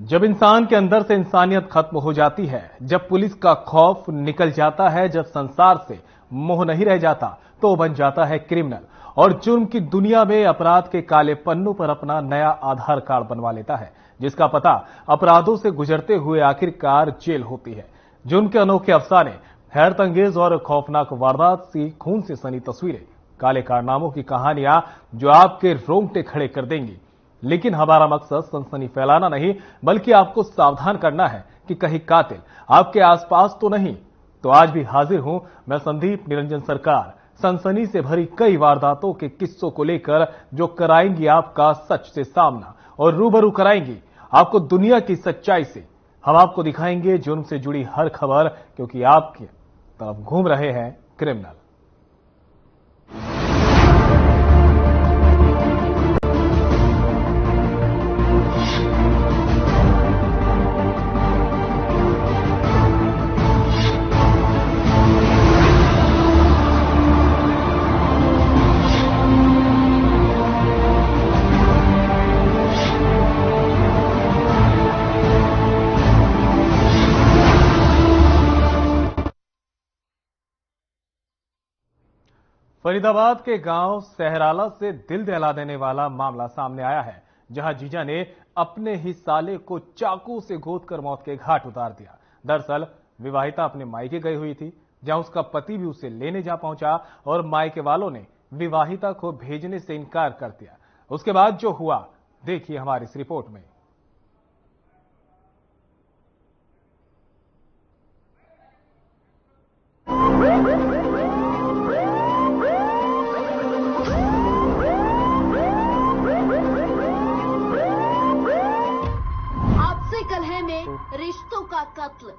जब इंसान के अंदर से इंसानियत खत्म हो जाती है, जब पुलिस का खौफ निकल जाता है, जब संसार से मोह नहीं रह जाता, तो बन जाता है क्रिमिनल और जुर्म की दुनिया में अपराध के काले पन्नों पर अपना नया आधार कार्ड बनवा लेता है, जिसका पता अपराधों से गुजरते हुए आखिरकार जेल होती है। जुर्म के अनोखे अफसाने, हैरत अंगेज और खौफनाक वारदात सी खून से सनी तस्वीरें, काले कारनामों की कहानियां जो आपके रोंगटे खड़े कर देंगी। लेकिन हमारा मकसद सनसनी फैलाना नहीं, बल्कि आपको सावधान करना है कि कहीं कातिल आपके आसपास तो नहीं। तो आज भी हाजिर हूं मैं संदीप निरंजन सरकार, सनसनी से भरी कई वारदातों के किस्सों को लेकर, जो कराएंगी आपका सच से सामना और रूबरू कराएंगी आपको दुनिया की सच्चाई से। हम आपको दिखाएंगे जुर्म से जुड़ी हर खबर, क्योंकि आपकी तरफ घूम रहे हैं क्रिमिनल। फरीदाबाद के गांव सहराला से दिल दहला देने वाला मामला सामने आया है, जहां जीजा ने अपने ही साले को चाकू से गोदकर मौत के घाट उतार दिया। दरअसल विवाहिता अपने मायके गई हुई थी, जहां उसका पति भी उसे लेने जा पहुंचा और मायके वालों ने विवाहिता को भेजने से इनकार कर दिया। उसके बाद जो हुआ, देखिए हमारी इस रिपोर्ट में। रिश्तों का कत्ल,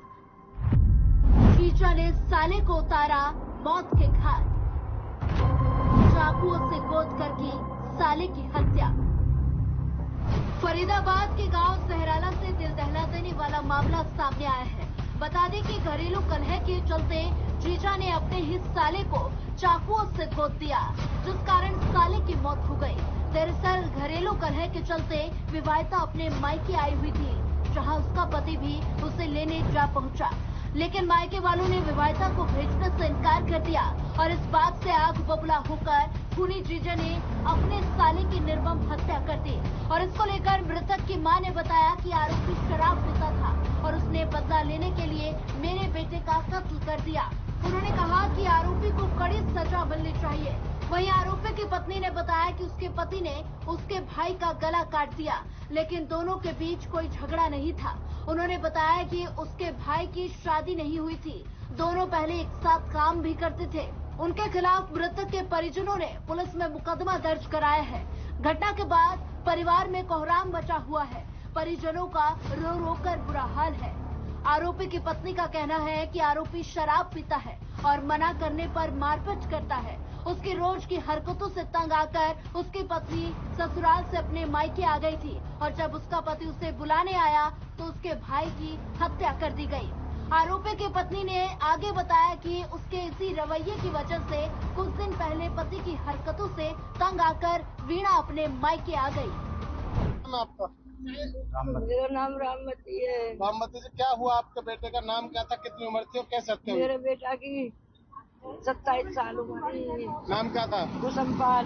जीजा ने साले को उतारा मौत के घाट, चाकुओं से गोद कर की साले की हत्या। फरीदाबाद के गांव सहराला से दिल दहला देने वाला मामला सामने आया है। बता दें कि घरेलू कलह के चलते जीजा ने अपने ही साले को चाकुओं से गोद दिया, जिस कारण साले की मौत हो गई। दरअसल घरेलू कलह के चलते विवाहिता अपने मायके आई हुई थी, जहां उसका पति भी उसे लेने जा पहुंचा, लेकिन मायके वालों ने विवाहिता को भेजने से इनकार कर दिया और इस बात से आग बबूला होकर खूनी जीजा ने अपने साले की निर्मम हत्या कर दी। और इसको लेकर मृतक की मां ने बताया कि आरोपी शराब पीता था और उसने बदला लेने के लिए मेरे बेटे का कत्ल कर दिया। उन्होंने कहा कि आरोपी को कड़ी सजा मिलनी चाहिए। वहीं आरोपी की पत्नी ने बताया कि उसके पति ने उसके भाई का गला काट दिया, लेकिन दोनों के बीच कोई झगड़ा नहीं था। उन्होंने बताया कि उसके भाई की शादी नहीं हुई थी, दोनों पहले एक साथ काम भी करते थे। उनके खिलाफ मृतक के परिजनों ने पुलिस में मुकदमा दर्ज कराया है। घटना के बाद परिवार में कोहराम मचा हुआ है, परिजनों का रो रो कर बुरा हाल है। आरोपी की पत्नी का कहना है कि आरोपी शराब पीता है और मना करने पर मारपीट करता है। उसकी रोज की हरकतों से तंग आकर उसकी पत्नी ससुराल से अपने मायके आ गई थी और जब उसका पति उसे बुलाने आया तो उसके भाई की हत्या कर दी गई। आरोपी की पत्नी ने आगे बताया कि उसके इसी रवैये की वजह से कुछ दिन पहले पति की हरकतों से तंग आकर वीणा अपने मायके आ गई। मेरा नाम राममती है। राममती जी, क्या हुआ? आपके बेटे का नाम क्या था, कितनी उम्र थी और कैसे हत्या हुई? मेरे बेटा की 27 साल उम्र थी। नाम क्या था? कुसुमपाल।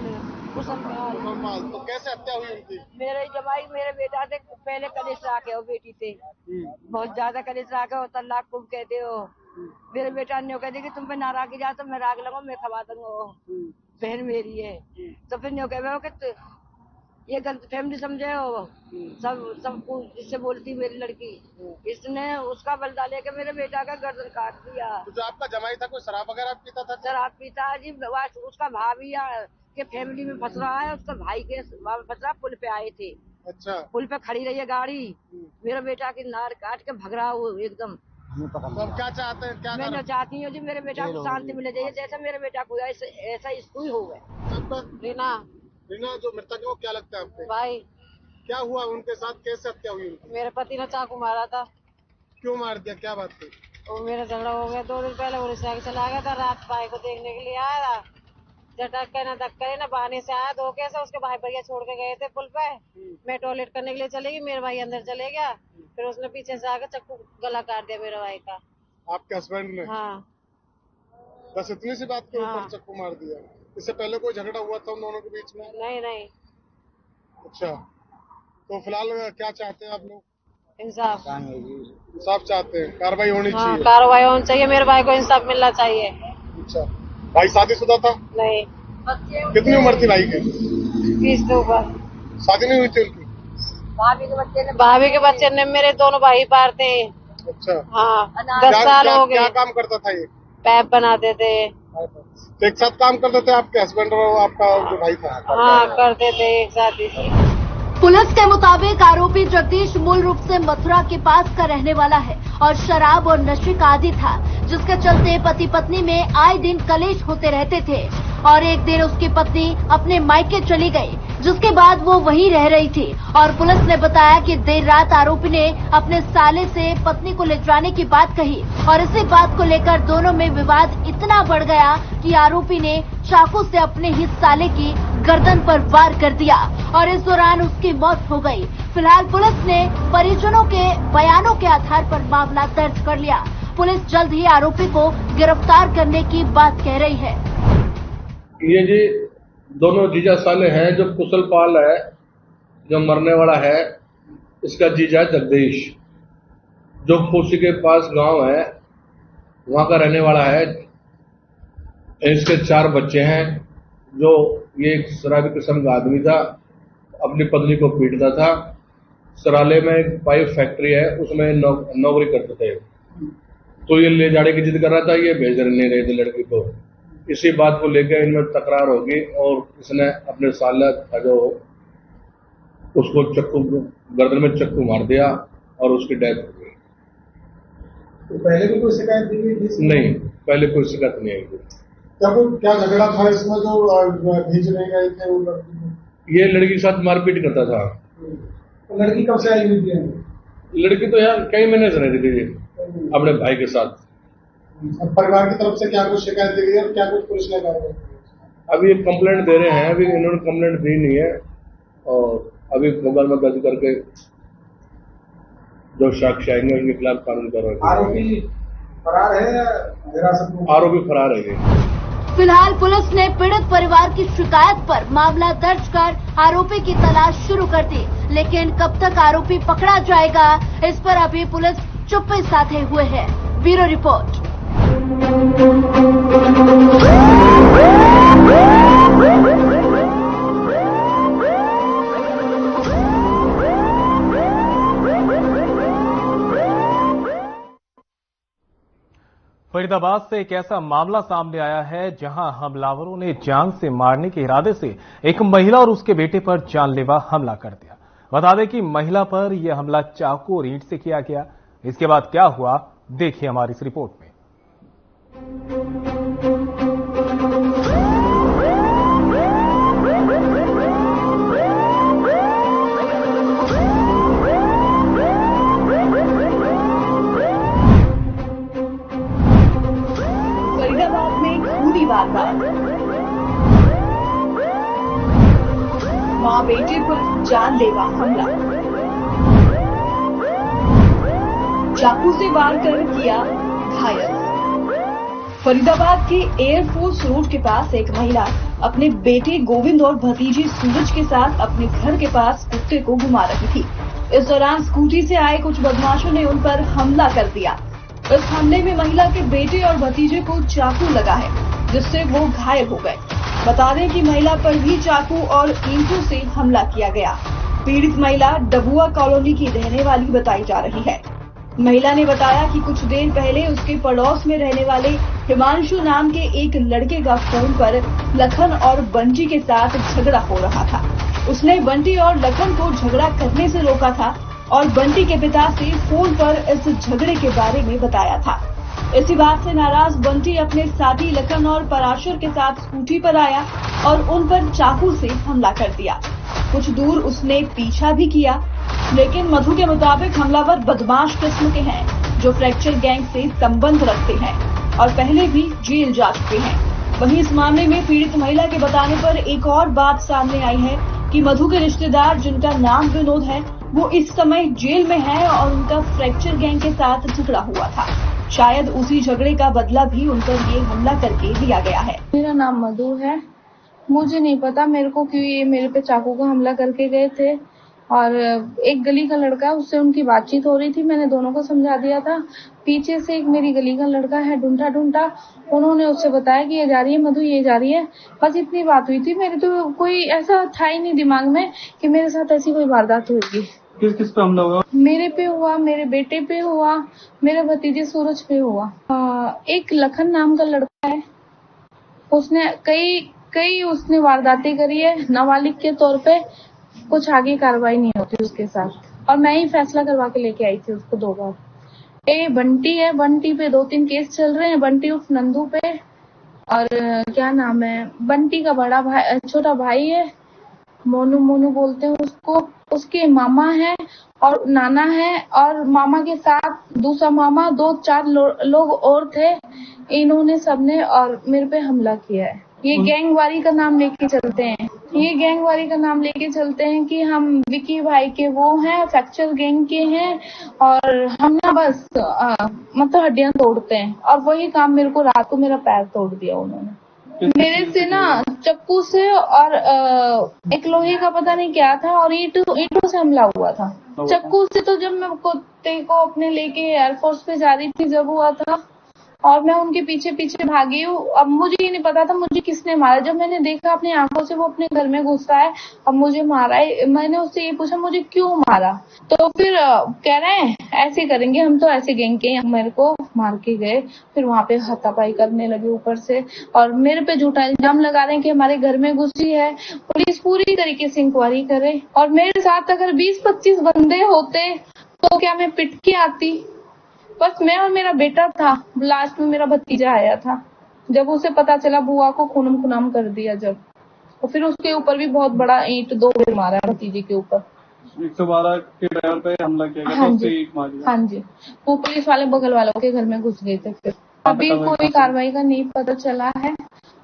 तो कैसे हत्या हुई उनकी? मेरे जमाई मेरे बेटा से पहले कलेश राखे हो बेटी से, बहुत ज्यादा कलेश राखे हो, तलाक खूब कहते हो। मेरे बेटा ने कहते कि तुम पे नाराज की जा तो मैं राग लगा, मैं खवा दूंगा, बहन मेरी है। तो फिर न्यू कह ये गलत फैमिली समझे हो, सब जिससे बोलती मेरी लड़की, इसने उसका बदला लेके मेरे बेटा का गर्दन काट दिया। तो जो आपका जमाई था, कोई शराब वगैरह पीता था? शराब पीता है जी। उसका भाभी के फैमिली में फंस रहा है, उसका भाई के फंस रहा। पुल पे आए थे, अच्छा, पुल पे खड़ी रही है गाड़ी, मेरा बेटा की नार काट के भग रहा हूँ एकदम। तो अब क्या चाहते हैं? क्या मैं चाहती हूँ जी मेरे बेटा को शांति मिले जाइए, जैसे मेरे बेटा को ऐसा इसको ही हो गया। रीना जो मृतक है वो क्या लगता है आपको? भाई। क्या हुआ उनके साथ, कैसे हत्या हुई उनकी? मेरे पति ने चाकू मारा था। क्यों मार दिया, क्या बात थी? वो मेरा झगड़ा हो गया 2 दिन पहले, उड़ीसा के चला गया था, रात भाई को देखने के लिए आया था। झटक के न धक्के न बहाने से आया, धोखे से उसके भाई भैया छोड़ के गए थे पुल पे। मैं टॉयलेट करने के लिए चली गई, मेरे भाई अंदर चले गया, फिर उसने पीछे से आकर चक्कू गला काट दिया मेरे भाई का। आपके हस्बैंड ने? हाँ। बस इतनी सी बात के ऊपर हाँ। चक्कू मार दिया? इससे पहले कोई झगड़ा हुआ था उन दोनों के बीच में? नहीं नहीं। अच्छा, तो फिलहाल क्या चाहते हैं आप लोग? इंसाफ। इंसाफ चाहते हैं, कार्रवाई होनी चाहिए। कार्रवाई होनी चाहिए, मेरे भाई को इंसाफ मिलना चाहिए। अच्छा, भाई शादीशुदा था? नहीं। कितनी उम्र थी भाई की? 20 के ऊपर। शादी नहीं हुई थी उनकी? भाभी के बच्चे ने मेरे दोनों भाई पार थे। अच्छा। हाँ, 10 साल हो गए। क्या काम करता था ये? पैप बनाते थे। तो एक साथ काम करते थे आपके हस्बैंड और आपका जो भाई था? हाँ, करते थे एक साथ ही। पुलिस के मुताबिक आरोपी जगदीश मूल रूप से मथुरा के पास का रहने वाला है और शराब और नशे का आदी था, जिसके चलते पति पत्नी में आए दिन कलेश होते रहते थे। और एक दिन उसकी पत्नी अपने मायके चली गई, जिसके बाद वो वहीं रह रही थी। और पुलिस ने बताया कि देर रात आरोपी ने अपने साले से पत्नी को ले जाने की बात कही और इसी बात को लेकर दोनों में विवाद इतना बढ़ गया कि आरोपी ने चाकू से अपने ही साले की गर्दन पर वार कर दिया और इस दौरान उसकी मौत हो गई। फिलहाल पुलिस ने परिजनों के बयानों के आधार पर मामला दर्ज कर लिया। पुलिस जल्द ही आरोपी को गिरफ्तार करने की बात कह रही है। ये जी दोनों जीजा साले हैं। जो कुशल पाल है, जो मरने वाला है, इसका जीजा जगदीश, जो खुशी के पास गांव है, वहां का रहने वाला है। इसके 4 बच्चे हैं। जो ये एक शराबी किस्म का आदमी था, अपनी पत्नी को पीटता था। सराले में एक पाइप फैक्ट्री है, उसमें नौकरी करते थे। तो ये ले जाने की जिद कर रहा था, ये भेज नहीं रहे थे लड़की को। इसी बात को लेकर इनमें तकरार होगी और इसने अपने साला था जो उसको चक्कू गर्दन में चक्कू मार दिया और उसकी डेथ हो गई। तो पहले भी कोई शिकायत दी गई थी? नहीं, पहले कोई शिकायत नहीं आई। क्या झगड़ा था इसमें जो भेज नहीं गए थे वो लड़की को? ये लड़की के साथ मारपीट करता था। तो लड़की कब से आई हुई थी? लड़की तो यार कई महीने से रहती थी अपने भाई के साथ। परिवार की तरफ से क्या कुछ शिकायत दी गई और क्या कुछ पुलिस ने कार्रवाई? अभी ये कंप्लेंट दे रहे हैं। अभी इन्होंने कंप्लेंट दी नहीं है और अभी मुकदमा दर्ज करके जो साक्ष्य आएंगे उनके खिलाफ कानूनी कार्रवाई। आरोपी फरार है या हिरासत में? आरोपी फरार है। फिलहाल पुलिस ने पीड़ित परिवार की शिकायत पर मामला दर्ज कर आरोपी की तलाश शुरू कर दी, लेकिन कब तक आरोपी पकड़ा जाएगा, इस पर अभी पुलिस चुप्पी साधे हुए है। Bureau report. फरीदाबाद से एक ऐसा मामला सामने आया है जहां हमलावरों ने जान से मारने के इरादे से एक महिला और उसके बेटे पर जानलेवा हमला कर दिया। बता दें कि महिला पर यह हमला चाकू और ईंट से किया गया। इसके बाद क्या हुआ, देखिए हमारी इस रिपोर्ट में। फरीदाबाद में खूनी वारदात, मां बेटे पर जानलेवा हमला, चाकू से वार कर किया घायल। फरीदाबाद के एयरफोर्स रोड के पास एक महिला अपने बेटे गोविंद और भतीजे सूरज के साथ अपने घर के पास कुत्ते को घुमा रही थी। इस दौरान स्कूटी से आए कुछ बदमाशों ने उन पर हमला कर दिया। इस हमले में महिला के बेटे और भतीजे को चाकू लगा है, जिससे वो घायल हो गए। बता दें कि महिला पर भी चाकू और ईंटों से हमला किया गया। पीड़ित महिला डबुआ कॉलोनी की रहने वाली बताई जा रही है। महिला ने बताया कि कुछ देर पहले उसके पड़ोस में रहने वाले हिमांशु नाम के एक लड़के का फोन पर लखन और बंटी के साथ झगड़ा हो रहा था। उसने बंटी और लखन को झगड़ा करने से रोका था और बंटी के पिता से फोन पर इस झगड़े के बारे में बताया था। इसी बात से नाराज बंटी अपने साथी लखन और पराशर के साथ स्कूटी पर आया और उन पर चाकू से हमला कर दिया। कुछ दूर उसने पीछा भी किया, लेकिन मधु के मुताबिक हमलावर बदमाश किस्म के हैं, जो फ्रैक्चर गैंग से संबंध रखते हैं और पहले भी जेल जा चुके हैं। वहीं इस मामले में पीड़ित महिला के बताने पर एक और बात सामने आई है कि मधु के रिश्तेदार जिनका नाम विनोद है वो इस समय जेल में है और उनका फ्रैक्चर गैंग के साथ झगड़ा हुआ था। शायद उसी झगड़े का बदला भी उन पर ये हमला करके लिया गया है। मेरा नाम मधु है। मुझे नहीं पता मेरे को कि ये मेरे पे चाकू का हमला करके गए थे और एक गली का लड़का, उससे उनकी बातचीत हो रही थी। मैंने दोनों को समझा दिया था। पीछे से एक मेरी गली का लड़का है, ढूंढा ढूंढा, उन्होंने उससे बताया कि ये जा रही है मधु, ये जा रही है। बस इतनी बात हुई थी। मेरे तो कोई ऐसा था ही नहीं दिमाग में कि मेरे साथ ऐसी कोई वारदात होगी। किस पे हमला हुआ? मेरे पे हुआ, मेरे बेटे पे हुआ, मेरे भतीजे सूरज पे हुआ। एक लखन नाम का लड़का है, उसने कई उसने वारदातें करी है। नाबालिग के तौर पे कुछ आगे कार्रवाई नहीं होती उसके साथ और मैं ही फैसला करवा के लेके आई थी उसको 2 बार। बंटी है, बंटी पे 2-3 केस चल रहे हैं। बंटी उस नंदू पे, और क्या नाम है, बंटी का बड़ा भाई, छोटा भाई है, मोनू बोलते हैं उसको। उसके मामा है और नाना है और मामा के साथ दूसरा मामा, 2-4 लोग और थे। इन्होंने सबने और मेरे पे हमला किया है। ये गैंगवारी का नाम लेके चलते हैं। ये गैंगवारी का नाम लेके चलते हैं कि हम विकी भाई के वो हैं, फ्रैक्चर गैंग के हैं और हम ना बस मतलब हड्डियां तोड़ते हैं। और वही काम मेरे को रात को मेरा पैर तोड़ दिया उन्होंने। मेरे से ना चक्कू से और एक लोहे का पता नहीं क्या था और ईंटों से हमला हुआ था। चक्कू से तो जब मैं कुत्ते को अपने लेके एयरफोर्स पे जा रही थी जब हुआ था और मैं उनके पीछे पीछे भागी हूँ। अब मुझे ये नहीं पता था मुझे किसने मारा। जब मैंने देखा अपनी आंखों से वो अपने घर में घुसा है और मुझे मारा है, मैंने उससे ये पूछा मुझे क्यों मारा, तो फिर कह रहे हैं ऐसे करेंगे हम, तो ऐसे गैंग के मेरे को मार के गए। फिर वहां पे हाथापाई करने लगे ऊपर से और मेरे पे झूठा इल्जाम लगा रहे हैं कि हमारे घर में घुसी है। पुलिस पूरी तरीके से इंक्वायरी करे और मेरे साथ अगर 20-25 बंदे होते तो क्या मैं पिट के आती। बस मैं और मेरा बेटा था, लास्ट में मेरा भतीजा आया था। जब उसे पता चला बुआ को खूनम खुनाम कर दिया जब, और फिर उसके ऊपर भी बहुत बड़ा ईंट 2 बार मारा भतीजे के ऊपर। 112 के ड्राइवर पे हमला किया गया। हाँ जी, वो पुलिस वाले बगल वालों के घर में घुस गए थे। फिर अभी कोई कार्रवाई का नहीं पता चला है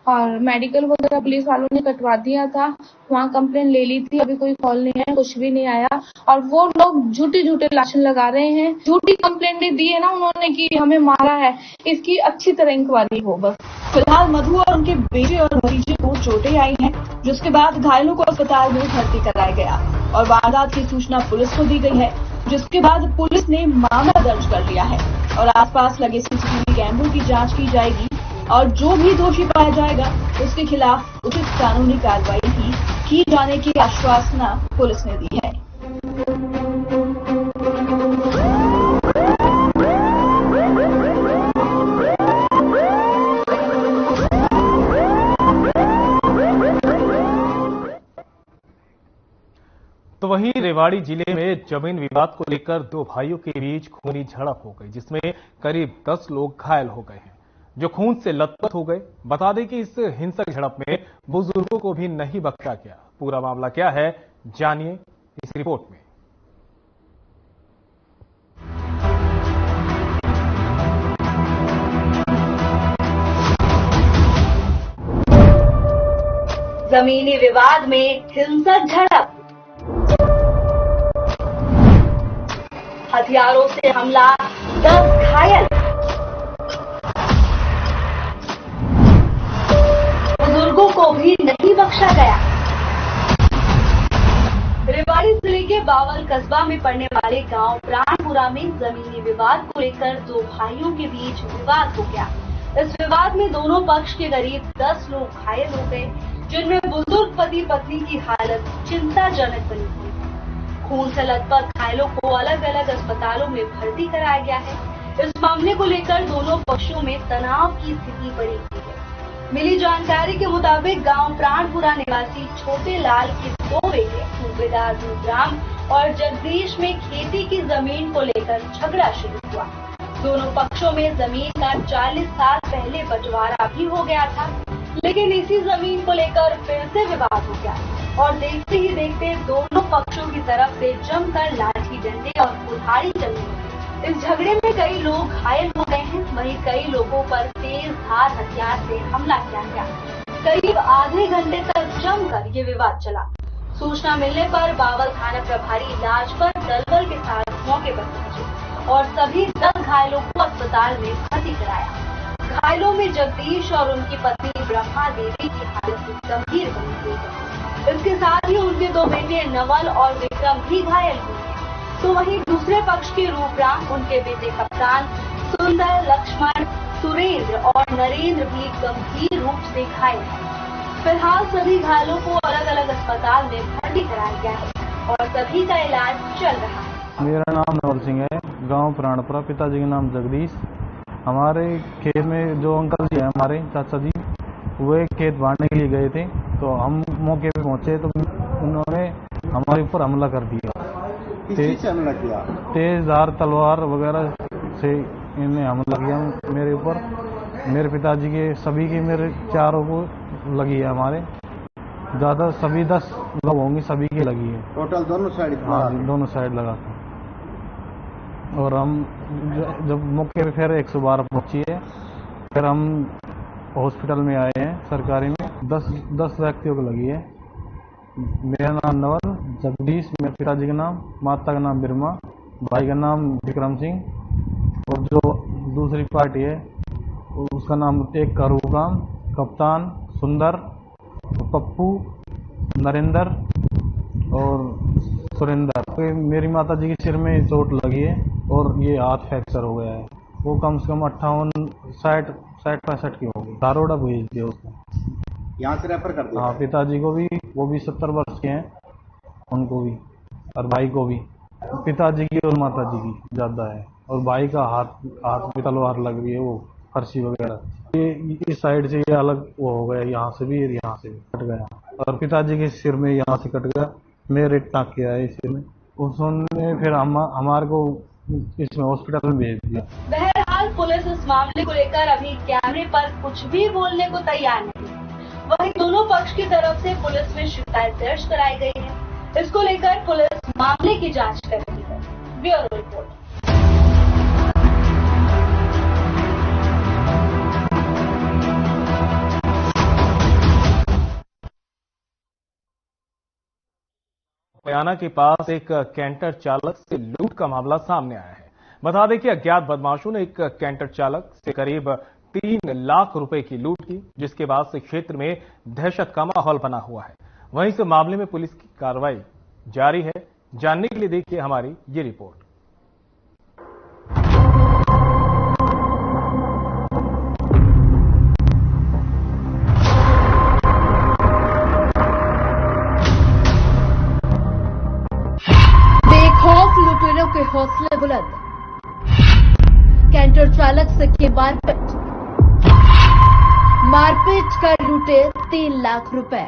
और मेडिकल वगैरह पुलिस वालों ने कटवा दिया था, वहाँ कंप्लेन ले ली थी। अभी कोई कॉल नहीं आया, कुछ भी नहीं आया और वो लोग झूठे लाशन लगा रहे हैं। झूठी कंप्लेंट दी है ना उन्होंने कि हमें मारा है, इसकी अच्छी तरह इंक्वायरी हो। बस फिलहाल मधु और उनके बेटे और भतीजे को चोटें आई हैं, जिसके बाद घायलों को अस्पताल में भर्ती कराया गया और वारदात की सूचना पुलिस को दी गई है, जिसके बाद पुलिस ने मामला दर्ज कर लिया है और आसपास लगे सीसीटीवी कैमरों की जांच की जाएगी और जो भी दोषी पाया जाएगा उसके खिलाफ उचित कानूनी कार्रवाई की जाने की आश्वासना पुलिस ने दी है। तो वहीं रेवाड़ी जिले में जमीन विवाद को लेकर 2 भाइयों के बीच खूनी झड़प हो गई, जिसमें करीब 10 लोग घायल हो गए हैं, जो खून से लथपथ हो गए। बता दें कि इस हिंसक झड़प में बुजुर्गों को भी नहीं बख्शा गया। पूरा मामला क्या है, जानिए इस रिपोर्ट में। जमीनी विवाद में हिंसक झड़प, हथियारों से हमला, 10 घायल, बुजुर्गों को भी नहीं बख्शा गया। रेवाड़ी जिले के बावल कस्बा में पड़ने वाले गांव प्राणपुरा में जमीनी विवाद को लेकर 2 भाइयों के बीच विवाद हो गया। इस विवाद में दोनों पक्ष के करीब 10 लोग घायल हो गए, जिनमें बुजुर्ग पति पत्नी की हालत चिंताजनक बनी हुई। खून से लथपथ घायलों को अलग अलग अस्पतालों में भर्ती कराया गया है। इस मामले को लेकर दोनों पक्षों में तनाव की स्थिति बनी हुई है। मिली जानकारी के मुताबिक गांव प्राणपुरा निवासी छोटे लाल के 2 बेटे सूबेदार राम और जगदीश में खेती की जमीन को लेकर झगड़ा शुरू हुआ। दोनों पक्षों में जमीन का 40 साल पहले बंटवारा भी हो गया था, लेकिन इसी जमीन को लेकर फिर से विवाद हो गया और देखते ही देखते दोनों पक्षों की तरफ से जमकर लाठी डंडे और कुल्हाड़ी चली। इस झगड़े में कई लोग घायल हो गए हैं, वहीं कई लोगों पर तेज धार हथियार से हमला किया गया। करीब आधे घंटे तक जमकर ये विवाद चला। सूचना मिलने पर बावल थाना प्रभारी लाजपत दलबल के साथ मौके पर पहुंचे और सभी 10 घायलों को अस्पताल में भर्ती कराया। घायलों में जगदीश और उनकी पत्नी ब्रह्मा देवी की हालत गंभीर बनी हुई है। इसके साथ ही उनके 2 बेटे नवल और विक्रम भी घायल हुए। तो वहीं दूसरे पक्ष के रूपराम, उनके बेटे कप्तान, सुंदर, लक्ष्मण, सुरेंद्र और नरेंद्र भी गंभीर रूप से घायल हैं। फिलहाल सभी घायलों को अलग अलग अस्पताल में भर्ती कराया गया है और सभी का इलाज चल रहा है। मेरा नाम नवल सिंह है, गांव प्राणपुरा, पिताजी का नाम जगदीश। हमारे खेत में जो अंकल जी है, हमारे चाचा जी, वे खेत बांटने के लिए गए थे, तो हम मौके पे पहुंचे तो उन्होंने हमारे ऊपर हमला कर दिया। हमला किया? तेजधार तलवार वगैरह से इन्हें हमला किया मेरे ऊपर। मेरे पिताजी के, सभी के, मेरे चारों को लगी है। हमारे ज्यादा सभी 10 लोग होंगे, सभी की लगी है। टोटल दोनों साइड? हाँ, दोनों साइड लगा था। और हम जब मौके पे फिर 112 पहुंची है, फिर हम हॉस्पिटल में आए हैं सरकारी में। 10 व्यक्तियों को लगी है। मेरा नाम नवल, जगदीश मेरे पिताजी का नाम, माता का नाम बिरमा, भाई का नाम विक्रम सिंह, और जो दूसरी पार्टी है उसका नाम एक का रूपराम, कप्तान, सुंदर, पप्पू, नरेंद्र और सुरेंद्र। तो मेरी माता जी के सिर में चोट लगी है और ये हाथ फ्रैक्चर हो गया है। वो कम से कम 58-60-65 की होगी। दारोड़ा भेज दिया उसको, यहाँ से रेफर कर दिया? हाँ, पिताजी को भी, वो भी 70 वर्ष के हैं, उनको भी, और भाई को भी। पिताजी की और माता जी की ज्यादा है, और भाई का हाथ में तलवार लग रही है, वो फर्शी वगैरह। ये इस साइड से ये अलग वो हो गया, यहाँ से भी, यहाँ से भी कट गया, और पिताजी के सिर में यहाँ से कट गया। मेरे टाँके आए सिर में। उसने फिर हमारे को इसमें हॉस्पिटल में भेज दिया। बहरहाल पुलिस इस मामले को लेकर अभी कैमरे पर कुछ भी बोलने को तैयार नहीं। वहीं दोनों पक्ष की तरफ से पुलिस में शिकायत दर्ज कराई गई है। इसको लेकर पुलिस मामले की जांच कर रही है। Bureau report. बयाना के पास एक कैंटर चालक से लूट का मामला सामने आया है। बता दें कि अज्ञात बदमाशों ने एक कैंटर चालक से करीब 3 लाख रुपए की लूट की, जिसके बाद से क्षेत्र में दहशत का माहौल बना हुआ है। वहीं इस मामले में पुलिस की कार्रवाई जारी है। जानने के लिए देखिए हमारी ये रिपोर्ट। बेखौफ लुटेरों के हौसले बुलंद, कैंटर चालक से की मारपीट कर लूटे 3 लाख रुपए।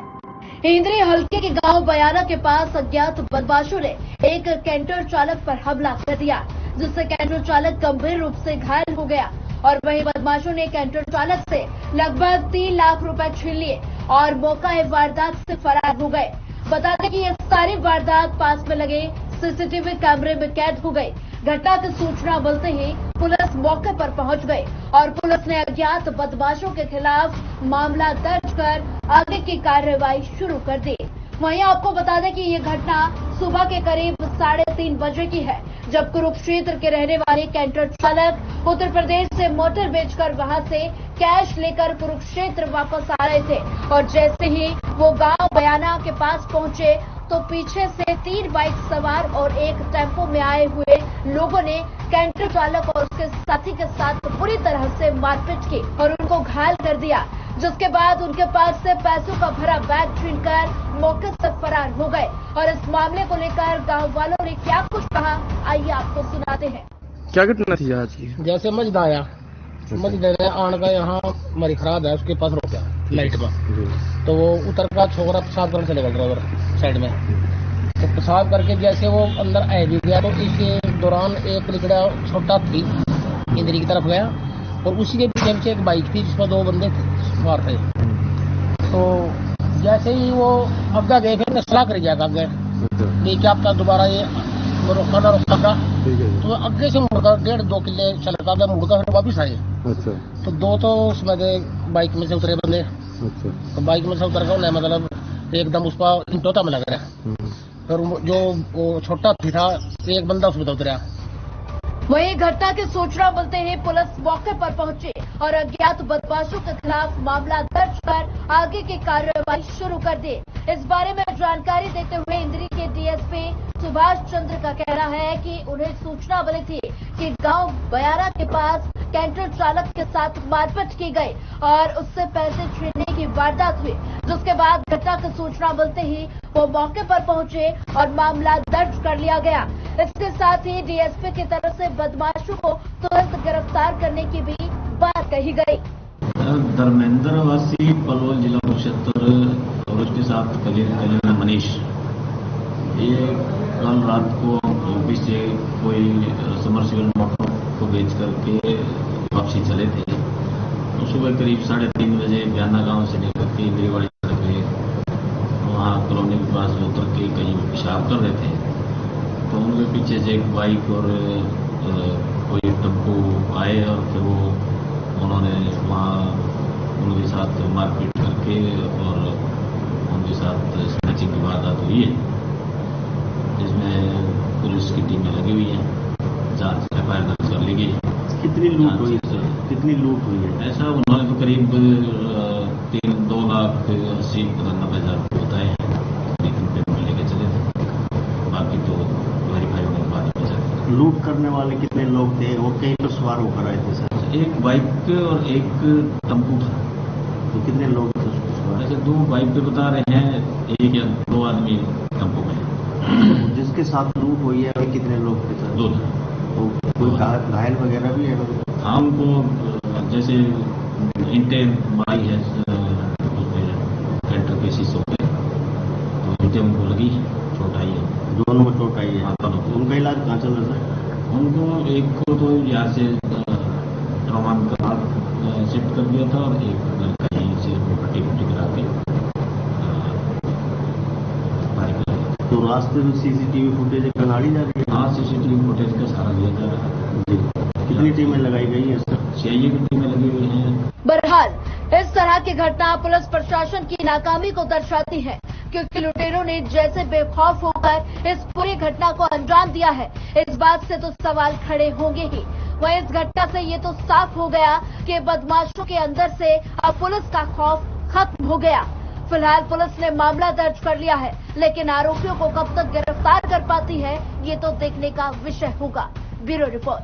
इंद्री हल्के के गांव बयाना के पास अज्ञात बदमाशों ने एक कैंटर चालक पर हमला कर दिया, जिससे कैंटर चालक गंभीर रूप से घायल हो गया। और वहीं बदमाशों ने कैंटर चालक से लगभग 3 लाख रुपए छीन लिए और मौका वारदात से फरार हो गए। बता दें कि ये सारी वारदात पास में लगे सीसीटीवी कैमरे में कैद हो गई। घटना की सूचना मिलते ही पुलिस मौके पर पहुंच गई और पुलिस ने अज्ञात बदमाशों के खिलाफ मामला दर्ज कर आगे की कार्रवाई शुरू कर दी। वहीं आपको बता दें कि ये घटना सुबह के करीब 3:30 बजे की है, जब कुरुक्षेत्र के रहने वाले कैंटर चालक उत्तर प्रदेश से मोटर बेचकर वहां से कैश लेकर कुरुक्षेत्र वापस आ रहे थे। और जैसे ही वो गांव बयाना के पास पहुंचे तो पीछे से 3 बाइक सवार और एक टेम्पो में आए हुए लोगों ने कैंटर चालक और उसके साथी के साथ बुरी तरह से मारपीट की और उनको घायल कर दिया, जिसके बाद उनके पास से पैसों का भरा बैग छीनकर मौके से फरार हो गए। और इस मामले को लेकर गांव वालों ने क्या कुछ कहा, आइए आपको सुनाते हैं। क्या घटना थी आज की? जैसे मस्जिद आया, मस्जिद आने का यहाँ मरी खराब है, उसके पास रोका लाइट में, तो वो उतर का छोकरा पेशाब करने चले गया ड्राइवर साइड में। तो पेशाब करके जैसे वो अंदर आ भी गया तो इसके दौरान एक लिकड़ा छोटा थी इंद्री की तरफ गया और उसी के पीछे एक बाइक थी जिसमें 2 बंदे थे सवार थे। तो जैसे ही वो अग्गा गए फिर सलाह कर गया आगे देखिए आपका दोबारा ये रोका ना रोका था, तो आगे से मुड़कर 1.5-2 किले चलता गया, मुड़कर फिर वापिस आए। तो 2 तो उसमें बाइक में से उतरे बंदे, तो बाइक में से उतर कर मतलब एकदम उसका इंटोता में लग रहा। फिर जो वो छोटा हाथी था एक बंदा उसमें उतरा। वहीं घटना की सूचना मिलते ही पुलिस मौके पर पहुंची और अज्ञात बदमाशों के खिलाफ मामला दर्ज कर आगे की कार्रवाई शुरू कर दी। इस बारे में जानकारी देते हुए इंद्री के डीएसपी सुभाष चंद्र का कहना है कि उन्हें सूचना मिली थी कि गांव बयारा के पास कैंटर चालक के साथ मारपीट की गई और उससे पैसे छीनने की वारदात हुई, जिसके बाद घटना की सूचना मिलते ही वो मौके पर पहुंचे और मामला दर्ज कर लिया गया। इसके साथ ही डीएसपी की तरफ से बदमाशों को तुरंत गिरफ्तार करने की भी बात कही गई। धर्मेंद्र वासी पलवल जिला परिषद और उसके साथ कलील मनीष, ये कल रात को यूपी से कोई समरसीबल मोटर को बेच करके वापसी चले थे। तो सुबह करीब 3:30 बजे बयाना गांव से लेकर के इंद्रीवाड़ी सड़क पे वहाँ कॉलोनी के पास उतर के कहीं पेशाब कर रहे थे। तो उनके पीछे से एक बाइक और कोई टेम्पो आए और फिर वो उन्होंने वहाँ उनके साथ मारपीट करके और उनके साथ स्नैचिंग की वारदात हुई है, जिसमें पुलिस की टीमें लगी हुई हैं। जांच FIR दर्ज कर ली गई। कितनी लूट हुई है? कितनी लूट हुई है? ऐसा उन्होंने तो करीब 2,80,90,000 बताए हैं। 3 पेमेंट लेके चले थे, बाकी तो वेरीफाई होने के बाद पता चलेगा। लूट करने वाले कितने लोग थे और कहीं पर सवार होकर आए थे सर? एक बाइक और एक टेम्पू था। तो कितने लोग थे उसको सवार? ऐसे 2 बाइक पे बता रहे हैं, 1 या 2 आदमी टेम्पो में। जिसके साथ लूट हुई है वे कितने लोग थे सर? 2। तो कोई घायल वगैरह भी है? हाँ, उनको जैसे ईंटें मारी है कैंटर के शीशों पे, तो ईंटें उनको लगी, चोट आई है। दोनों को चोट आई है? हाँ, दोनों। उनका इलाज कहाँ चल रहा है? उनको एक को तो यहाँ से ट्रॉमा में शिफ्ट कर दिया था और एक कहीं से पट्टी करा के तो रास्ते में CCTV फुटेज बनाई जा रही है? हाँ, CCTV फुटेज का सहारा लिया जा रहा है। जी। कितनी टीमें लगाई गई हैं सर? CIA की टीमें लगी हुई हैं। बहरहाल इस तरह की घटना पुलिस प्रशासन की नाकामी को दर्शाती है, क्योंकि लुटेरों ने जैसे बेखौफ होकर इस पूरी घटना को अंजाम दिया है, इस बात से तो सवाल खड़े होंगे ही। वहीं इस घटना से ये तो साफ हो गया कि बदमाशों के अंदर से अब पुलिस का खौफ खत्म हो गया। फिलहाल पुलिस ने मामला दर्ज कर लिया है, लेकिन आरोपियों को कब तक गिरफ्तार कर पाती है ये तो देखने का विषय होगा। Bureau report.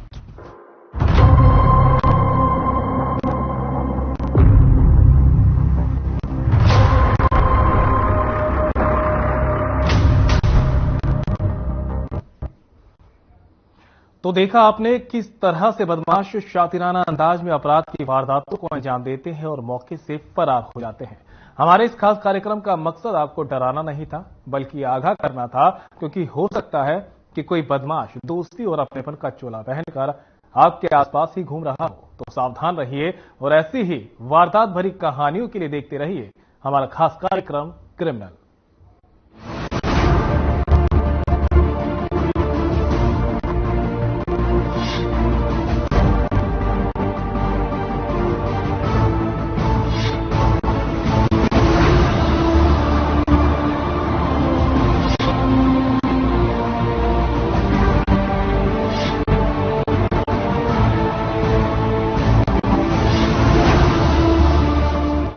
तो देखा आपने किस तरह से बदमाश शातिराना अंदाज में अपराध की वारदातों को अंजाम देते हैं और मौके से फरार हो जाते हैं। हमारे इस खास कार्यक्रम का मकसद आपको डराना नहीं था, बल्कि आगाह करना था, क्योंकि हो सकता है कि कोई बदमाश दोस्ती और अपनेपन का चोला पहनकर आपके आसपास ही घूम रहा हो। तो सावधान रहिए और ऐसी ही वारदात भरी कहानियों के लिए देखते रहिए हमारा खास कार्यक्रम क्रिमिनल।